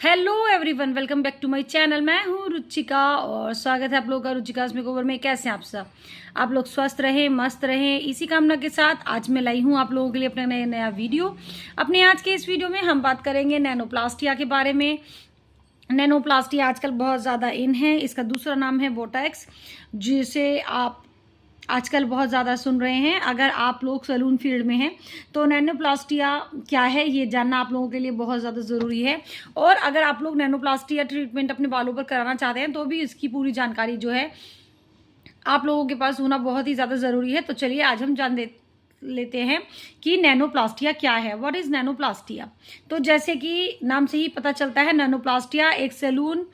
Hello everyone, welcome back to my channel. मैं हूँ रुचिका और स्वागत है आप लोगों का रुचिकास मेकओवर में। कैसे हैं आप सब? आप लोग स्वस्थ रहें, मस्त रहें, इसी कामना के साथ आज मैं लाई हूँ आप लोगों के लिए अपना नया वीडियो। अपने आज के इस वीडियो में हम बात करेंगे नैनोप्लास्टिया के बारे में। नैनोप्लास्टिया आजकल बहुत ज़्यादा इन है। इसका दूसरा नाम है बोटैक्स, जिसे आप आजकल बहुत ज़्यादा सुन रहे हैं। अगर आप लोग सैलून फील्ड में हैं तो नैनोप्लास्टिया क्या है ये जानना आप लोगों के लिए बहुत ज़्यादा ज़रूरी है। और अगर आप लोग नैनोप्लास्टिया ट्रीटमेंट अपने बालों पर कराना चाहते हैं तो भी इसकी पूरी जानकारी जो है आप लोगों के पास होना बहुत ही ज़्यादा ज़रूरी है। तो चलिए आज हम जान लेते हैं कि नैनोप्लास्टिया क्या है। What is nanoplastia? तो जैसे कि नाम से ही पता चलता है, नैनोप्लास्टिया एक सैलून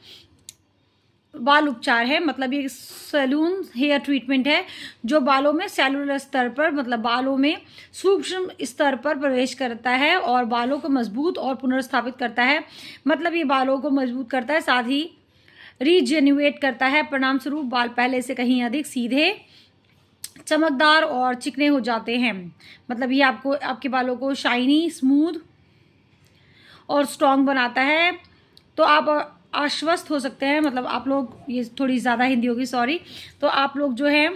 बाल उपचार है। मतलब ये सैलून हेयर ट्रीटमेंट है जो बालों में सेलुलर स्तर पर, मतलब बालों में सूक्ष्म स्तर पर प्रवेश करता है और बालों को मजबूत और पुनर्स्थापित करता है। मतलब ये बालों को मजबूत करता है, साथ ही रीजेन्युएट करता है। परिणाम स्वरूप बाल पहले से कहीं अधिक सीधे, चमकदार और चिकने हो जाते हैं। मतलब ये आपके बालों को शाइनी, स्मूथ और स्ट्रॉन्ग बनाता है। तो आप आश्वस्त हो सकते हैं, मतलब आप लोग, ये थोड़ी ज़्यादा हिंदी होगी, सॉरी। तो आप लोग जो है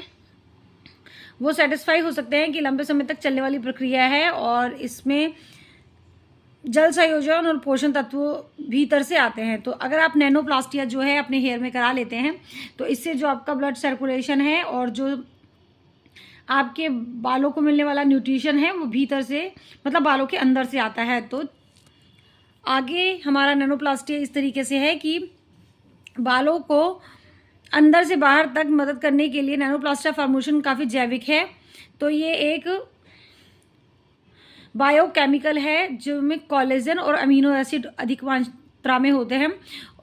वो सेटिस्फाई हो सकते हैं कि लंबे समय तक चलने वाली प्रक्रिया है और इसमें जल संयोजन और पोषण तत्व भीतर से आते हैं। तो अगर आप नैनोप्लास्टिया जो है अपने हेयर में करा लेते हैं तो इससे जो आपका ब्लड सर्कुलेशन है और जो आपके बालों को मिलने वाला न्यूट्रिशन है वो भीतर से, मतलब बालों के अंदर से आता है। तो आगे हमारा नैनोप्लास्टिया इस तरीके से है कि बालों को अंदर से बाहर तक मदद करने के लिए नैनोप्लास्टिया फॉर्मेशन काफ़ी जैविक है। तो ये एक बायोकेमिकल है जिसमें कोलेजन और अमीनो एसिड अधिक मात्रा में होते हैं,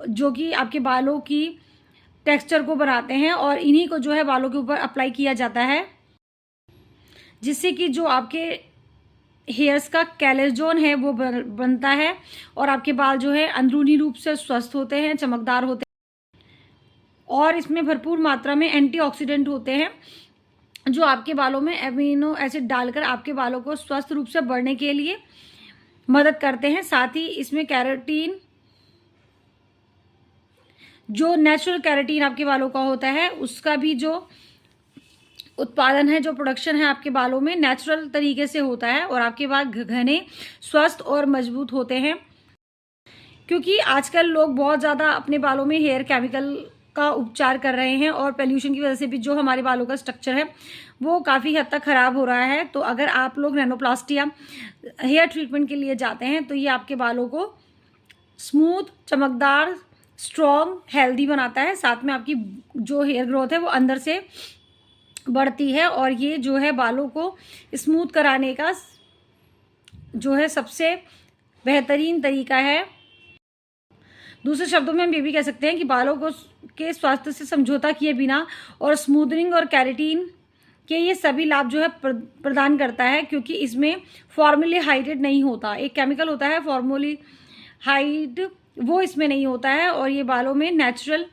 जो कि आपके बालों की टेक्सचर को बनाते हैं और इन्हीं को जो है बालों के ऊपर अप्लाई किया जाता है, जिससे कि जो आपके हेयर्स का कैलेजोन है वो बनता है और आपके बाल जो है अंदरूनी रूप से स्वस्थ होते हैं, चमकदार होते हैं। और इसमें भरपूर मात्रा में एंटीऑक्सीडेंट होते हैं जो आपके बालों में एमिनो एसिड डालकर आपके बालों को स्वस्थ रूप से बढ़ने के लिए मदद करते हैं। साथ ही इसमें कैराटीन, जो नेचुरल कैराटीन आपके बालों का होता है, उसका भी जो उत्पादन है, जो प्रोडक्शन है आपके बालों में नेचुरल तरीके से होता है और आपके बाल घने, स्वस्थ और मजबूत होते हैं। क्योंकि आजकल लोग बहुत ज़्यादा अपने बालों में हेयर केमिकल का उपचार कर रहे हैं और पोल्यूशन की वजह से भी जो हमारे बालों का स्ट्रक्चर है वो काफ़ी हद तक ख़राब हो रहा है। तो अगर आप लोग नैनोप्लास्टिया हेयर ट्रीटमेंट के लिए जाते हैं तो ये आपके बालों को स्मूथ, चमकदार, स्ट्रॉन्ग, हेल्दी बनाता है। साथ में आपकी जो हेयर ग्रोथ है वो अंदर से बढ़ती है और ये जो है बालों को स्मूथ कराने का जो है सबसे बेहतरीन तरीका है। दूसरे शब्दों में हम ये भी कह सकते हैं कि बालों को के स्वास्थ्य से समझौता किए बिना और स्मूथनिंग और कैरेटीन के ये सभी लाभ जो है प्रदान करता है, क्योंकि इसमें फॉर्मलिहाइड नहीं होता। एक केमिकल होता है फॉर्मलिहाइड, वो इसमें नहीं होता है और ये बालों में नेचुरल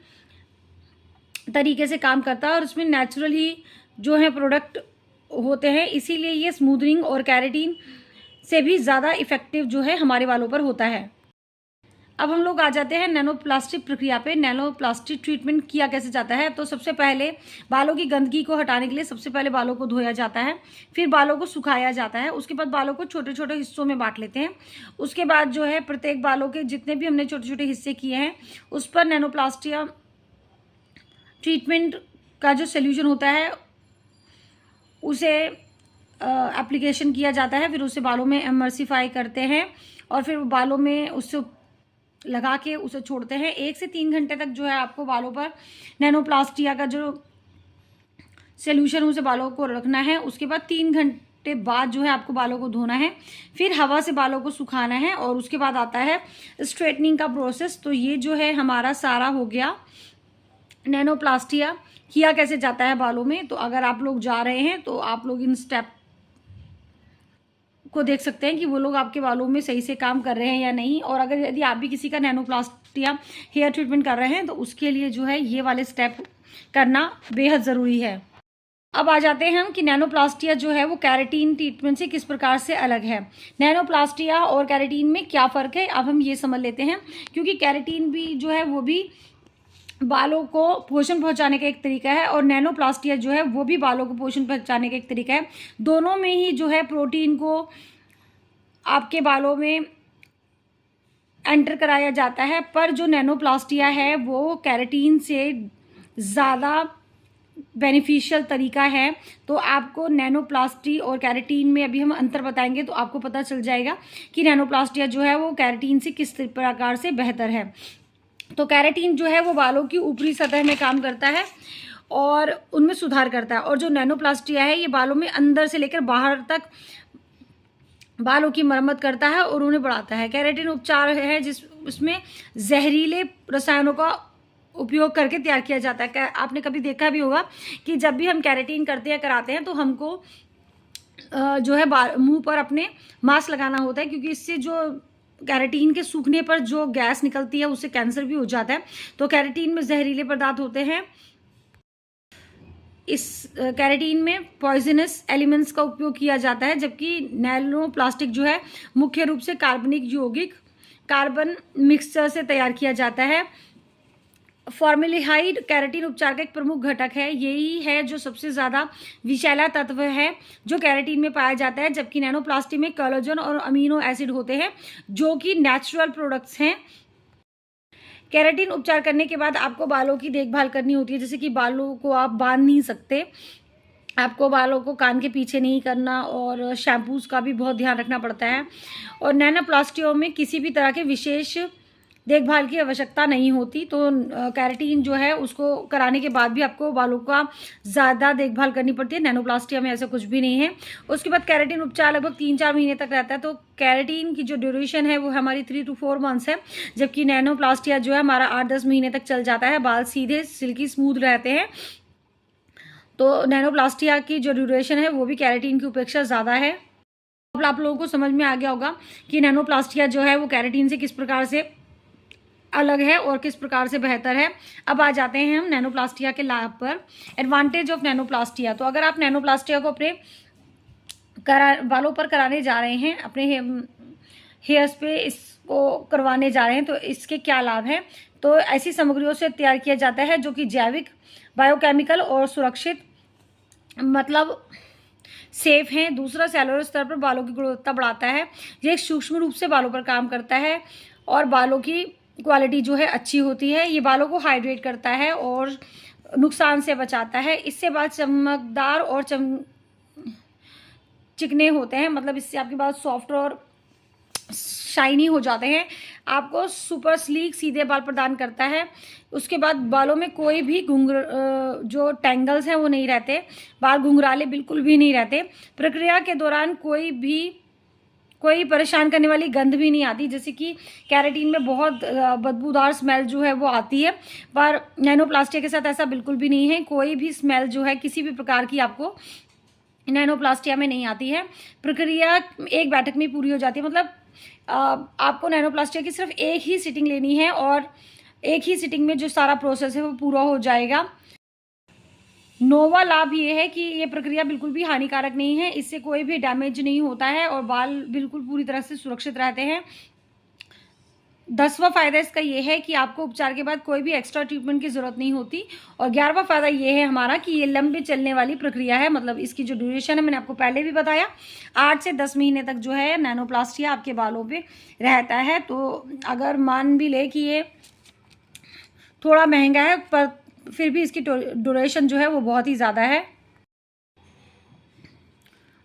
तरीके से काम करता है और इसमें नेचुरल ही जो है प्रोडक्ट होते हैं। इसीलिए ये स्मूथनिंग और कैरेटीन से भी ज़्यादा इफेक्टिव जो है हमारे बालों पर होता है। अब हम लोग आ जाते हैं नैनोप्लास्टिक प्रक्रिया पे। नैनोप्लास्टिक ट्रीटमेंट किया कैसे जाता है? तो सबसे पहले बालों की गंदगी को हटाने के लिए सबसे पहले बालों को धोया जाता है, फिर बालों को सुखाया जाता है, उसके बाद बालों को छोटे छोटे हिस्सों में बांट लेते हैं। उसके बाद जो है प्रत्येक बालों के जितने भी हमने छोटे छोटे हिस्से किए हैं उस पर नैनोप्लास्टिया ट्रीटमेंट का जो सोल्यूशन होता है उसे एप्लीकेशन किया जाता है। फिर उसे बालों में इमर्सिफाई करते हैं और फिर बालों में उससे लगा के उसे छोड़ते हैं। 1 से 3 घंटे तक जो है आपको बालों पर नैनोप्लास्टिया का जो सोल्यूशन उसे बालों को रखना है। उसके बाद 3 घंटे बाद जो है आपको बालों को धोना है, फिर हवा से बालों को सुखाना है और उसके बाद आता है स्ट्रेटनिंग का प्रोसेस। तो ये जो है हमारा सारा हो गया नैनोप्लास्टिया किया कैसे जाता है बालों में। तो अगर आप लोग जा रहे हैं तो आप लोग इन स्टेप को देख सकते हैं कि वो लोग आपके बालों में सही से काम कर रहे हैं या नहीं। और अगर यदि आप भी किसी का नैनोप्लास्टिया हेयर ट्रीटमेंट कर रहे हैं तो उसके लिए जो है ये वाले स्टेप करना बेहद ज़रूरी है। अब आ जाते हैं हम कि नैनोप्लास्टिया जो है वो केराटिन ट्रीटमेंट से किस प्रकार से अलग है। नैनोप्लास्टिया और केराटिन में क्या फ़र्क है, अब हम ये समझ लेते हैं। क्योंकि केराटिन भी जो है वो भी बालों को पोषण पहुंचाने का एक तरीका है और नैनोप्लास्टिया जो है वो भी बालों को पोषण पहुंचाने का एक तरीका है। दोनों में ही जो है प्रोटीन को आपके बालों में एंटर कराया जाता है, पर जो नैनोप्लास्टिया है वो केराटिन से ज़्यादा बेनिफिशियल तरीका है। तो आपको नैनोप्लास्टी और केराटिन में अभी हम अंतर बताएंगे तो आपको पता चल जाएगा कि नैनोप्लास्टिया जो है वो केराटिन से किस प्रकार से बेहतर है। तो केराटिन जो है वो बालों की ऊपरी सतह में काम करता है और उनमें सुधार करता है, और जो नैनोप्लास्टिया है ये बालों में अंदर से लेकर बाहर तक बालों की मरम्मत करता है और उन्हें बढ़ाता है। केराटिन उपचार है उसमें जहरीले रसायनों का उपयोग करके तैयार किया जाता है। आपने कभी देखा भी होगा कि जब भी हम केराटिन करते हैं कराते हैं तो हमको जो है मुंह पर अपने मास्क लगाना होता है, क्योंकि इससे जो केराटिन के सूखने पर जो गैस निकलती है उससे कैंसर भी हो जाता है। तो केराटिन में जहरीले पदार्थ होते हैं। इस केराटिन में पॉइजनस एलिमेंट्स का उपयोग किया जाता है, जबकि नैनोप्लास्टिक जो है मुख्य रूप से कार्बनिक यौगिक कार्बन मिक्सचर से तैयार किया जाता है। फॉर्मेल्डिहाइड केराटिन उपचार का एक प्रमुख घटक है। यही है जो सबसे ज़्यादा विषैला तत्व है जो केराटिन में पाया जाता है, जबकि नैनोप्लास्टिक में कोलेजन और अमीनो एसिड होते हैं जो कि नेचुरल प्रोडक्ट्स हैं। केराटिन उपचार करने के बाद आपको बालों की देखभाल करनी होती है, जैसे कि बालों को आप बांध नहीं सकते, आपको बालों को कान के पीछे नहीं करना और शैम्पूज़ का भी बहुत ध्यान रखना पड़ता है। और नैनोप्लास्टियों में किसी भी तरह के विशेष देखभाल की आवश्यकता नहीं होती। तो केराटिन जो है उसको कराने के बाद भी आपको बालों का ज़्यादा देखभाल करनी पड़ती है। नैनोप्लास्टिया में ऐसा कुछ भी नहीं है। उसके बाद केराटिन उपचार लगभग 3-4 महीने तक रहता है। तो केराटिन की जो ड्यूरेशन है वो हमारी 3 to 4 मंथ्स है, जबकि नैनोप्लास्टिया जो है हमारा 8-10 महीने तक चल जाता है। बाल सीधे सिल्की स्मूथ रहते हैं। तो नैनोप्लास्टिया की जो ड्यूरेशन है वो भी केराटिन की अपेक्षा ज़्यादा है। अब आप लोगों को समझ में आ गया होगा कि नैनोप्लास्टिया जो है वो केराटिन से किस प्रकार से अलग है और किस प्रकार से बेहतर है। अब आ जाते हैं हम नैनोप्लास्टिया के लाभ पर। Advantage of nanoplastia. तो अगर आप नैनोप्लास्टिया को अपने बालों पर कराने जा रहे हैं, अपने हेयर्स पे इसको करवाने जा रहे हैं, तो इसके क्या लाभ हैं। तो ऐसी सामग्रियों से तैयार किया जाता है जो कि जैविक, बायोकेमिकल और सुरक्षित मतलब सेफ हैं। दूसरा, सेलुलर स्तर पर बालों की गुणवत्ता बढ़ाता है। ये सूक्ष्म रूप से बालों पर काम करता है और बालों की क्वालिटी जो है अच्छी होती है। ये बालों को हाइड्रेट करता है और नुकसान से बचाता है। इससे बाल चमकदार और चिकने होते हैं, मतलब इससे आपके बाल सॉफ्ट और शाइनी हो जाते हैं। आपको सुपर स्लीक सीधे बाल प्रदान करता है। उसके बाद बालों में कोई भी जो टेंगल्स हैं वो नहीं रहते, बाल घुंघराले बिल्कुल भी नहीं रहते। प्रक्रिया के दौरान कोई परेशान करने वाली गंध भी नहीं आती, जैसे कि केराटिन में बहुत बदबूदार स्मेल जो है वो आती है, पर नैनोप्लास्टिया के साथ ऐसा बिल्कुल भी नहीं है। कोई भी स्मेल जो है किसी भी प्रकार की आपको नैनोप्लास्टिया में नहीं आती है। प्रक्रिया एक बैठक में पूरी हो जाती है, मतलब आपको नैनोप्लास्टिया की सिर्फ एक ही सिटिंग लेनी है और एक ही सिटिंग में जो सारा प्रोसेस है वो पूरा हो जाएगा। नोवा लाभ ये है कि ये प्रक्रिया बिल्कुल भी हानिकारक नहीं है, इससे कोई भी डैमेज नहीं होता है और बाल बिल्कुल पूरी तरह से सुरक्षित रहते हैं। 10वां फायदा इसका ये है कि आपको उपचार के बाद कोई भी एक्स्ट्रा ट्रीटमेंट की ज़रूरत नहीं होती। और 11वां फायदा ये है हमारा कि ये लंबे चलने वाली प्रक्रिया है, मतलब इसकी जो ड्यूरेशन है मैंने आपको पहले भी बताया, 8 से 10 महीने तक जो है नैनोप्लास्टिया आपके बालों पे रहता है। तो अगर मान भी ले कि ये थोड़ा महंगा है, पर फिर भी इसकी ड्यूरेशन जो है वो बहुत ही ज़्यादा है।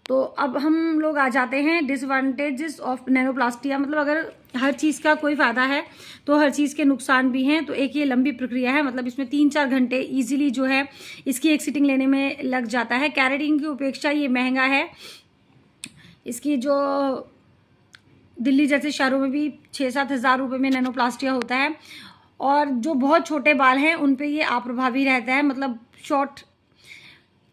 तो अब हम लोग आ जाते हैं डिसएडवांटेजेस ऑफ नैनोप्लास्टिया। मतलब अगर हर चीज़ का कोई फ़ायदा है तो हर चीज़ के नुकसान भी हैं। तो एक ये लंबी प्रक्रिया है, मतलब इसमें 3-4 घंटे इजीली जो है इसकी एक सिटिंग लेने में लग जाता है। केराटिन की अपेक्षा ये महंगा है। इसकी जो दिल्ली जैसे शहरों में भी 6-7 हज़ार रुपये में नैनोप्लास्टिया होता है। और जो बहुत छोटे बाल हैं उन पे ये अप्रभावी रहता है, मतलब शॉर्ट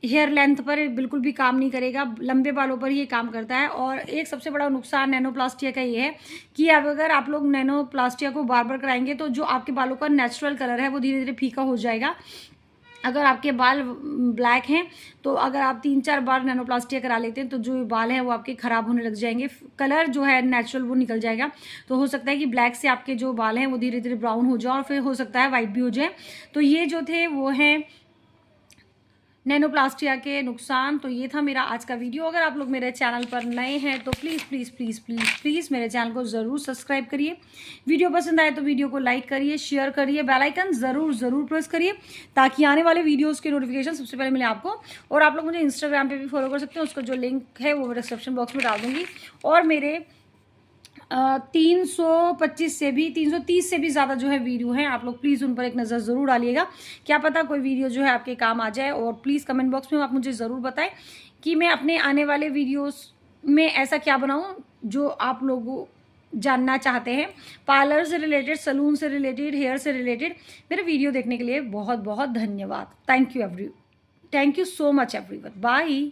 हेयर लेंथ पर बिल्कुल भी काम नहीं करेगा, लंबे बालों पर ये काम करता है। और एक सबसे बड़ा नुकसान नैनोप्लास्टिया का ये है कि अब अगर आप लोग नैनोप्लास्टिया को बार बार कराएंगे तो जो आपके बालों का नेचुरल कलर है वो धीरे धीरे फीका हो जाएगा। अगर आपके बाल ब्लैक हैं तो अगर आप 3-4 बार नैनोप्लास्टिया करा लेते हैं तो जो बाल हैं वो आपके ख़राब होने लग जाएंगे, कलर जो है नेचुरल वो निकल जाएगा। तो हो सकता है कि ब्लैक से आपके जो बाल हैं वो धीरे धीरे ब्राउन हो जाए और फिर हो सकता है वाइट भी हो जाए। तो ये जो थे वो हैं नैनोप्लास्टिया के नुकसान। तो ये था मेरा आज का वीडियो। अगर आप लोग मेरे चैनल पर नए हैं तो please please please please please मेरे चैनल को ज़रूर सब्सक्राइब करिए। वीडियो पसंद आए तो वीडियो को लाइक करिए, शेयर करिए, बेल आइकन ज़रूर प्रेस करिए ताकि आने वाले वीडियोज़ के नोटिफिकेशन सबसे पहले मिले आपको। और आप लोग मुझे इंस्टाग्राम पर भी फॉलो कर सकते हैं, उसका जो लिंक है वो डिस्क्रिप्शन बॉक्स में डाल दूँगी। और मेरे 325 से भी 330 से भी ज़्यादा जो है वीडियो हैं, आप लोग प्लीज़ उन पर एक नज़र ज़रूर डालिएगा। क्या पता कोई वीडियो जो है आपके काम आ जाए। और प्लीज़ कमेंट बॉक्स में आप मुझे ज़रूर बताएं कि मैं अपने आने वाले वीडियोस में ऐसा क्या बनाऊं जो आप लोग जानना चाहते हैं। पार्लर से रिलेटेड, सलून से रिलेटेड, हेयर से रिलेटेड। मेरे वीडियो देखने के लिए बहुत बहुत धन्यवाद। Thank you so much everyone. Bye.